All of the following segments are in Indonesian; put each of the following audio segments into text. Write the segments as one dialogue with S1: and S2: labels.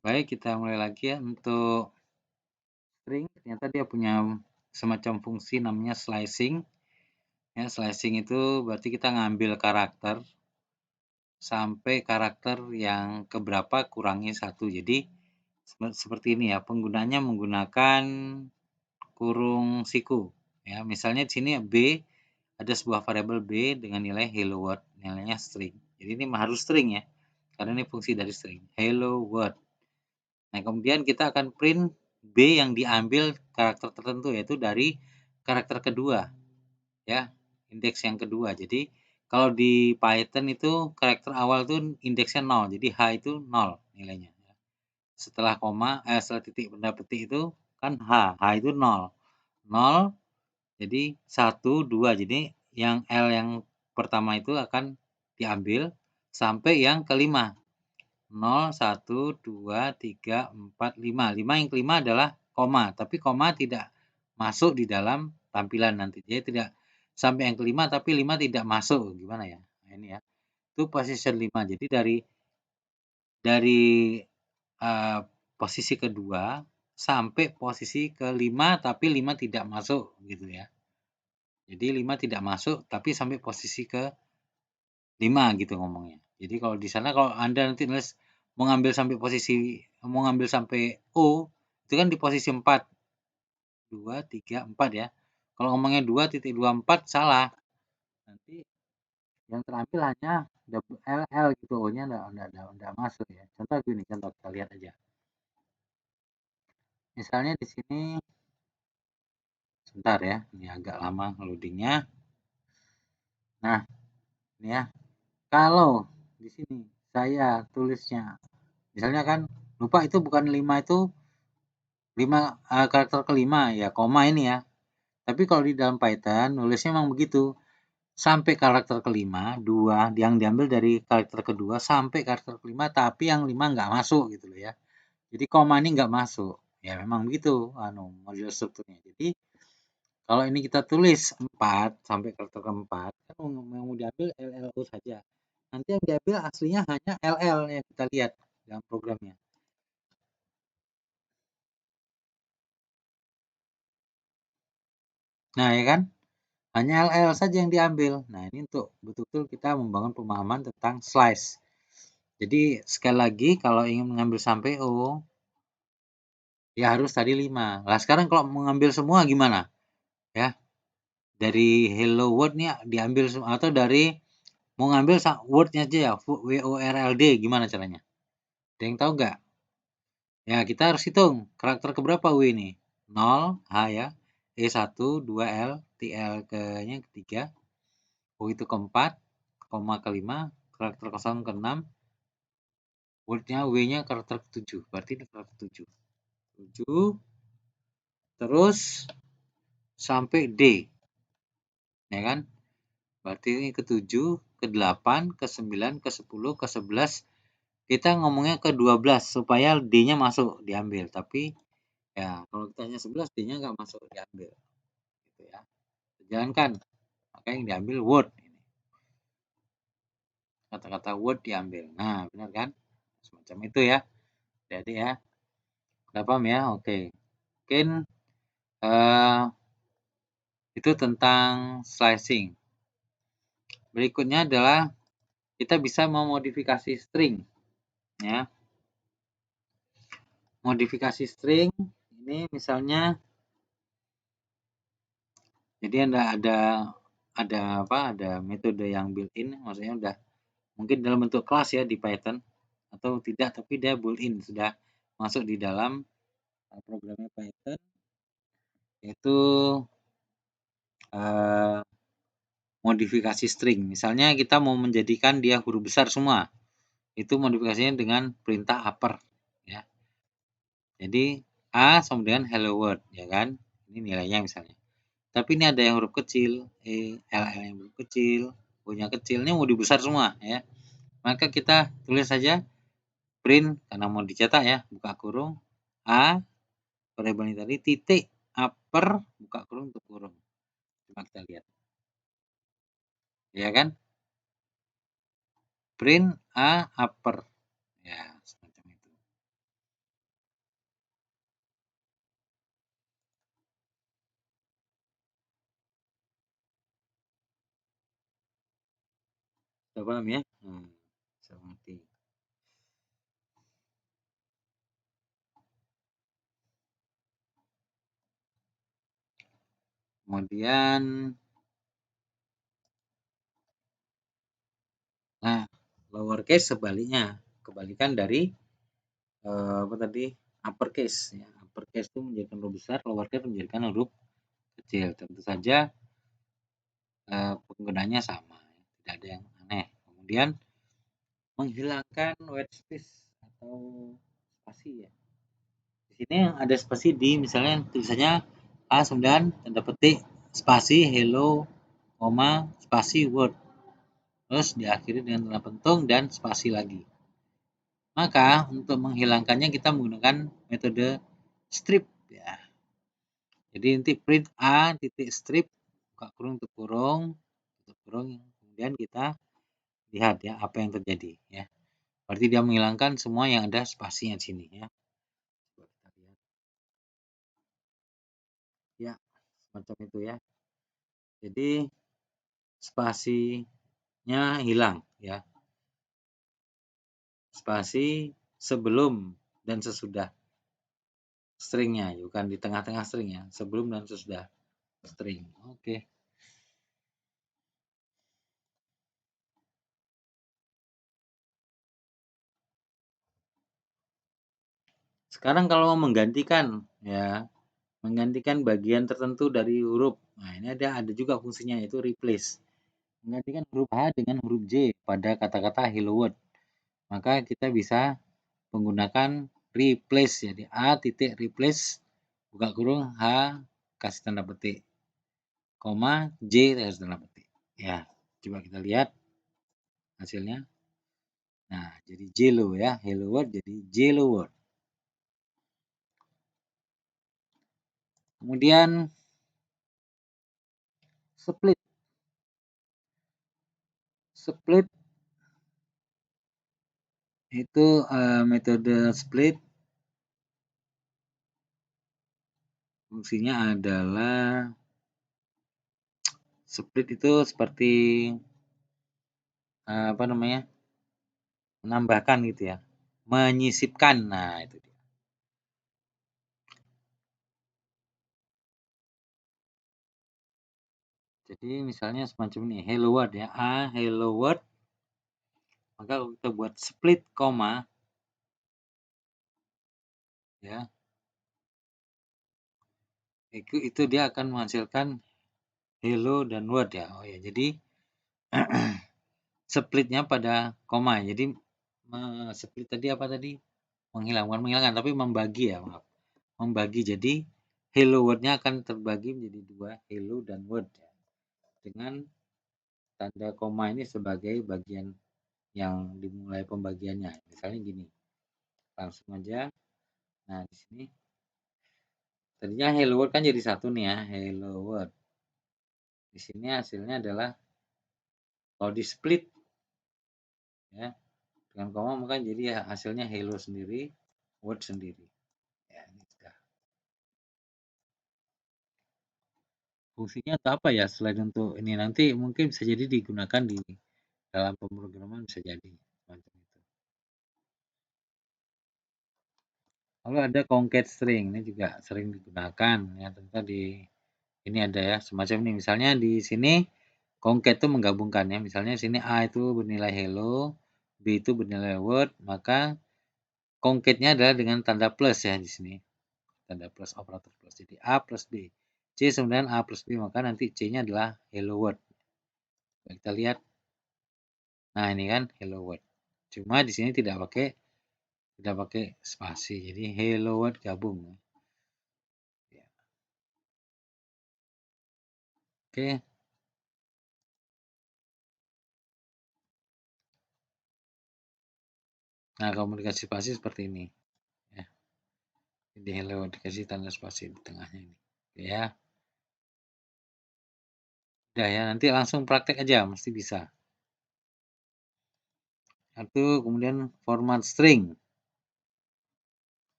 S1: Baik, kita mulai lagi ya. Untuk string ternyata dia punya semacam fungsi namanya slicing. Ya, slicing itu berarti kita ngambil karakter sampai karakter yang keberapa kurangi satu. Jadi seperti ini ya, penggunanya menggunakan kurung siku. Ya, misalnya di sini B ada sebuah variabel B dengan nilai hello world, nilainya string. Jadi ini harus string ya, karena ini fungsi dari string. Hello world. Nah, kemudian kita akan print B yang diambil karakter tertentu, yaitu dari karakter kedua, ya, indeks yang kedua. Jadi, kalau di Python itu karakter awal itu indeksnya 0, jadi H itu 0 nilainya. Setelah koma, setelah titik benda petik itu kan H itu 0. 0, jadi 1, 2. Jadi, yang L yang pertama itu akan diambil sampai yang kelima. 0, 1, 2, 3, 4, 5. 5 yang kelima adalah koma, tapi koma tidak masuk di dalam tampilan nanti. Jadi tidak sampai yang kelima, tapi 5 tidak masuk. Gimana ya? Nah, ini ya. Itu position 5. Jadi dari posisi kedua sampai posisi kelima, tapi 5 tidak masuk gitu ya. Jadi 5 tidak masuk, tapi sampai posisi ke 5 gitu ngomongnya. Jadi kalau di sana kalau Anda nanti nulis mau ngambil sampai O, itu kan di posisi 4. 2, 3, 4 ya. Kalau ngomongnya 2.24 salah. Nanti yang terambil hanya LL gitu, O-nya enggak masuk ya. Contoh gini, contoh kita lihat aja. Misalnya di sini sebentar ya, ini agak lama loadingnya. Nah, ini ya. Kalau di sini saya tulisnya misalnya kan lupa itu bukan 5 itu 5 karakter kelima ya koma ini ya. Tapi kalau di dalam Python nulisnya memang begitu. Sampai karakter kelima, 2 yang diambil dari karakter kedua sampai karakter kelima tapi yang 5 nggak masuk gitu loh ya. Jadi koma ini nggak masuk. Ya memang begitu model strukturnya. Jadi kalau ini kita tulis 4 sampai karakter keempat kan yang mau diambil LLU saja. Nanti yang diambil aslinya hanya LL yang kita lihat dalam programnya. Nah, ya kan? Hanya LL saja yang diambil. Nah, ini untuk betul-betul kita membangun pemahaman tentang slice. Jadi, sekali lagi, kalau ingin mengambil sampai O, ya harus tadi 5. Nah, sekarang kalau mengambil semua gimana? Ya, dari hello world nih diambil semua, atau dari mau ngambil wordnya aja ya, WORLD, gimana caranya? Ada yang tahu nggak? Ya, kita harus hitung karakter keberapa W ini? 0, H ya, E1, 2L, TL ke-nya ketiga, O itu keempat, koma kelima, karakter kosong keenam, wordnya W-nya karakter ketujuh, berarti ini karakter 7. 7, terus sampai D, ya kan? Berarti ini ke-7, ke-8, ke-9, ke-10, ke-11. Kita ngomongnya ke-12 supaya D-nya masuk diambil, tapi ya kalau kita hanya 11 D-nya nggak masuk diambil. Gitu ya. Jalankan, makanya yang diambil word. Kata-kata word diambil. Nah, benar kan? Semacam itu ya. Jadi ya, udah paham ya? Oke. Mungkin itu tentang slicing. Berikutnya adalah kita bisa memodifikasi string. Ya. Modifikasi string ini misalnya, jadi ada metode yang built-in, maksudnya udah mungkin dalam bentuk kelas ya di Python atau tidak, tapi dia built-in sudah masuk di dalam programnya Python, yaitu modifikasi string. Misalnya kita mau menjadikan dia huruf besar semua, itu modifikasinya dengan perintah upper ya. Jadi A sama dengan hello world ya kan, ini nilainya misalnya. Tapi ini ada yang huruf kecil, L yang huruf kecil, O-nya kecil, ini mau dibesar semua ya. Maka kita tulis saja print karena mau dicetak ya, buka kurung A variabel ini tadi titik upper buka kurung tutup kurung. Coba kita lihat. Ya kan? Print A upper. Ya, semacam itu. Udah paham ya? Bisa mengerti. Kemudian, nah, lowercase sebaliknya, kebalikan dari apa tadi? Uppercase ya. Uppercase itu menjadikan huruf besar, lowercase menjadikan huruf kecil. Tentu saja penggunanya sama, tidak ada yang aneh. Kemudian menghilangkan white space atau spasi ya. Di sini ada spasi di misalnya tulisannya A9 tanda petik spasi hello, koma spasi word. Terus diakhiri dengan tanda pentung dan spasi lagi. Maka untuk menghilangkannya kita menggunakan metode strip ya. Jadi nanti print A titik strip buka kurung tutup kurung kemudian kita lihat ya apa yang terjadi ya. Berarti dia menghilangkan semua yang ada spasinya di sini ya. Ya, semacam itu ya. Jadi spasinya hilang ya. Spasi sebelum dan sesudah stringnya, bukan di tengah-tengah string ya. Sebelum dan sesudah string. Oke. Sekarang kalau mau menggantikan ya, menggantikan bagian tertentu dari huruf. Nah, ini ada juga fungsinya yaitu replace. Menggantikan huruf H dengan huruf J pada kata-kata hello world. Maka kita bisa menggunakan replace. Jadi A titik replace buka kurung H kasih tanda petik koma J kasih tanda petik. Ya, coba kita lihat hasilnya. Nah, jadi Jello ya, hello world jadi Jello world. Kemudian split. Split itu metode split fungsinya adalah split itu seperti apa namanya? Menambahkan gitu ya. Menyisipkan. Nah, itu dia. Jadi misalnya semacam ini, hello world ya. A hello world. Maka kita buat split koma ya. Itu dia akan menghasilkan hello dan word ya. Oh ya, jadi splitnya pada koma. Jadi split tadi apa tadi? Menghilangkan tapi membagi ya, maaf. Membagi jadi hello word-nya akan terbagi menjadi dua, hello dan word ya. Dengan tanda koma ini sebagai bagian yang dimulai pembagiannya. Misalnya gini. Langsung aja. Nah, di sini tadinya hello world kan jadi satu nih ya, hello world. Di sini hasilnya adalah kalau di split ya dengan koma maka jadi ya hasilnya hello sendiri, word sendiri. Ya, ini sudah. Fungsinya untuk apa ya selain untuk ini nanti mungkin bisa jadi digunakan di dalam pemrograman bisa jadi macam itu. Lalu ada concat string ini juga sering digunakan ya tentu di ini ada ya semacam ini misalnya di sini concat itu menggabungkan ya misalnya sini A itu bernilai hello, B itu bernilai word, maka concatnya adalah dengan tanda plus ya di sini. Tanda plus operator plus. Jadi A plus B. C kemudian A plus B maka nanti C-nya adalah hello world. Kita lihat. Nah, ini kan hello world. Cuma di sini tidak pakai spasi. Jadi hello world gabung. Ya. Oke. Nah, komunikasi spasi seperti ini. Ya. Jadi hello world dikasih tanda spasi di tengahnya ini. Ya. Udah ya, nanti langsung praktek aja, mesti bisa. Satu, kemudian format string.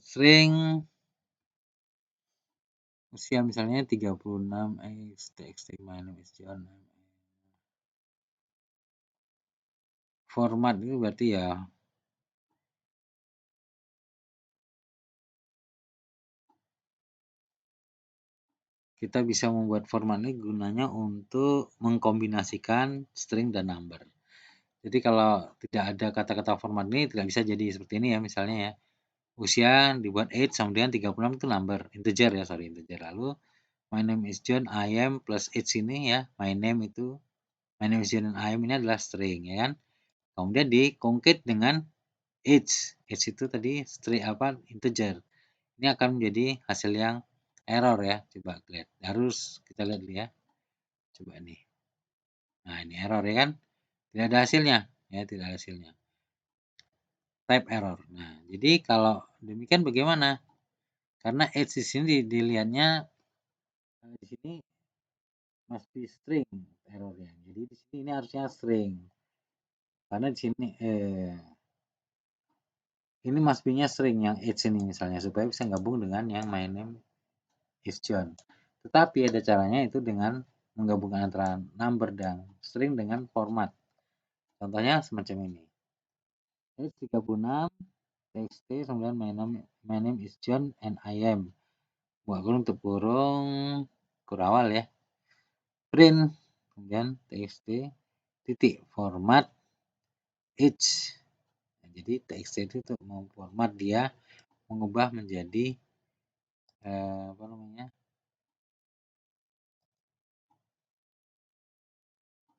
S1: String usia misalnya 36 x txt minus str format itu berarti ya kita bisa membuat format ini gunanya untuk mengkombinasikan string dan number. Jadi kalau tidak ada kata-kata format ini tidak bisa jadi seperti ini ya, misalnya ya. Usia dibuat age sama dengan 36 itu number, integer ya, sorry, integer. Lalu my name is John, I am plus age ini ya, my name is John dan I am ini adalah string ya kan. Kemudian di-concat dengan age. Age itu tadi string apa? Integer. Ini akan menjadi hasil yang error ya. Coba lihat. Harus kita lihat dulu ya. Coba nih. Nah, ini error ya kan? Tidak ada hasilnya. Ya, tidak ada hasilnya. Type error. Nah, jadi kalau demikian bagaimana? Karena age di sini dilihatnya di sini must be string errornya. Jadi di sini ini harusnya string. Karena di sini ini must be-nya string yang age ini misalnya supaya bisa gabung dengan yang my name is John. Tetapi ada caranya itu dengan menggabungkan antara number dan string dengan format. Contohnya semacam ini. Age 36 txt kemudian my name is John and I am. Buat kurung tutup kurung kurawal ya. Print kemudian txt titik format age. Nah, jadi txt itu untuk memformat dia mengubah menjadi apa namanya?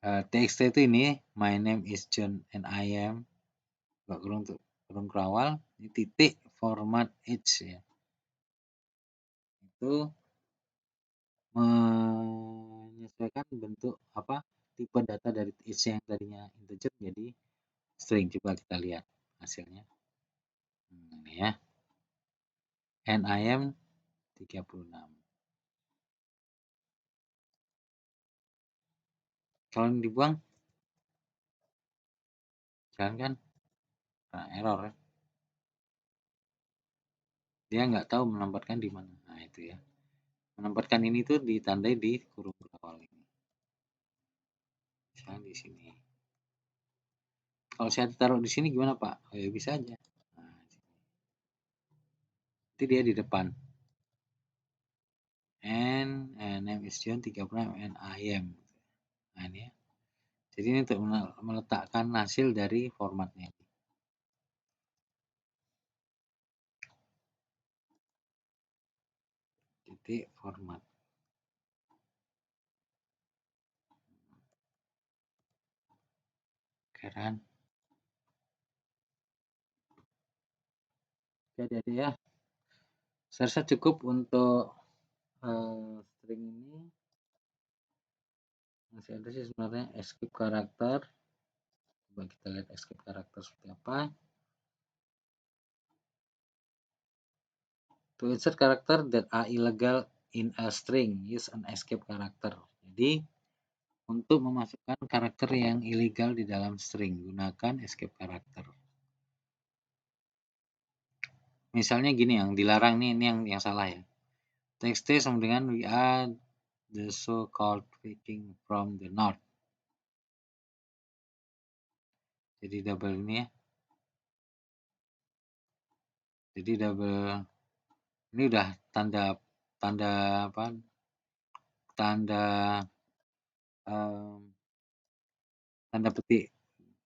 S1: txt itu ini my name is John and I am. Buat kurung untuk kurung kerawal ini titik format age ya. Itu menyesuaikan bentuk apa tipe data dari age yang tadinya integer jadi string. Coba kita lihat hasilnya. Ini ya. And I am 36. Kalau ini dibuang, jangan kan? Nah, error ya. Dia nggak tahu menempatkan di mana. Nah, itu ya. Menempatkan ini tuh ditandai di kurung awal ini. Misalnya di sini. Kalau saya taruh di sini gimana Pak? Oh, ya bisa aja. Nah, itu dia di depan. And name is John 36 and I am. Nah, ini ya. Jadi ini untuk meletakkan hasil dari formatnya. Titik format. Keren. Jadi ya. Saya rasa cukup untuk string ini. Masih ada sih sebenarnya escape karakter. Coba kita lihat escape karakter seperti apa. To insert character that are illegal in a string, use an escape character. Jadi untuk memasukkan karakter yang ilegal di dalam string, gunakan escape character. Misalnya gini yang dilarang nih, ini yang salah ya. Text sama dengan we are the so-called Viking from the north. Jadi double ini ya. Jadi double ini udah tanda apa? Tanda tanda petik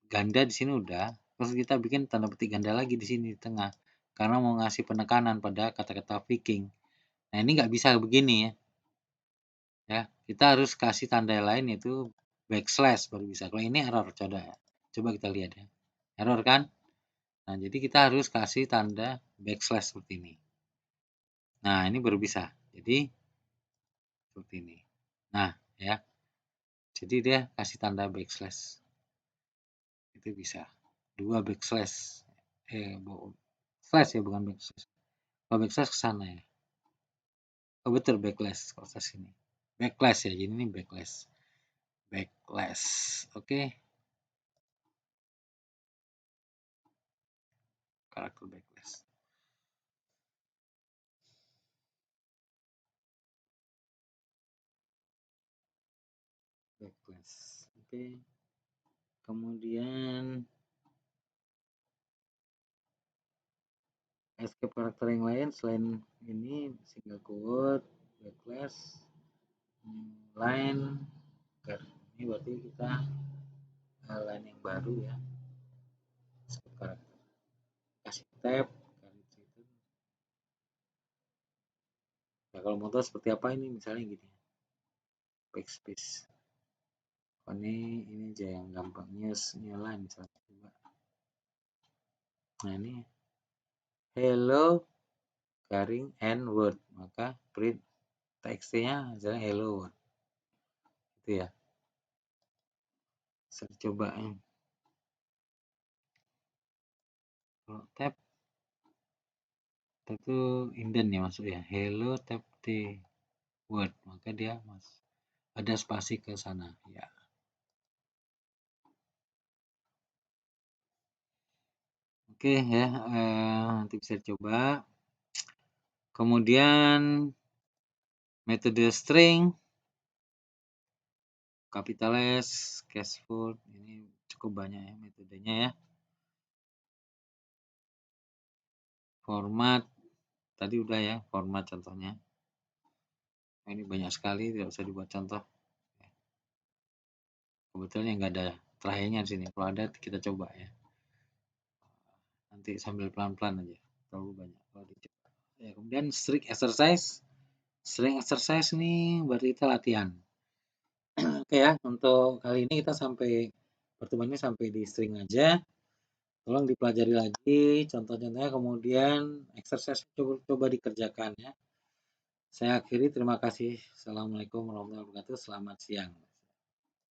S1: ganda di sini udah. Terus kita bikin tanda petik ganda lagi di sini di tengah. Karena mau ngasih penekanan pada kata-kata Viking. Nah ini nggak bisa begini ya. Ya, kita harus kasih tanda lain yaitu backslash baru bisa. Kalau ini error, coba kita lihat ya. Error kan? Nah, jadi kita harus kasih tanda backslash seperti ini. Nah, ini baru bisa. Jadi seperti ini. Nah, ya. Jadi dia kasih tanda backslash. Itu bisa. Dua backslash. Slash ya bukan backslash. Kalau backslash ke sana ya. Oh betul backlash kalau sini. Backlash ya, jadi ini backlash. Backlash. Oke. Karakter backlash. Backlash. Oke. Kemudian escape karakter yang lain selain ini single quote, backlash, line. Ini berarti kita line yang baru ya. Escape karakter. Kasih tab. Nah, kalau mau tahu seperti apa ini misalnya gini. Backspace. Oh, ini aja yang gampang new line misalnya. Nah, ini hello garing and word, maka print txt-nya misalnya hello word. Itu ya. Saya coba ya. Kalau tab itu indent ya masuk ya. Hello tab t word, maka dia ada spasi ke sana ya. Oke ya, nanti bisa coba. Kemudian metode string, kapitalis, cashful, ini cukup banyak ya metodenya ya. Format, tadi udah ya format contohnya. Ini banyak sekali, tidak usah dibuat contoh. Kebetulan nggak ada terakhirnya di sini. Kalau ada kita coba ya. Nanti sambil pelan-pelan aja. Terlalu banyak kalau dicoba. Ya, kemudian string exercise. String exercise nih berarti kita latihan. Oke ya, untuk kali ini kita pertemuan ini sampai di string aja. Tolong dipelajari lagi contoh-contohnya, kemudian exercise coba dikerjakan ya. Saya akhiri, terima kasih. Assalamualaikum warahmatullahi wabarakatuh. Selamat siang.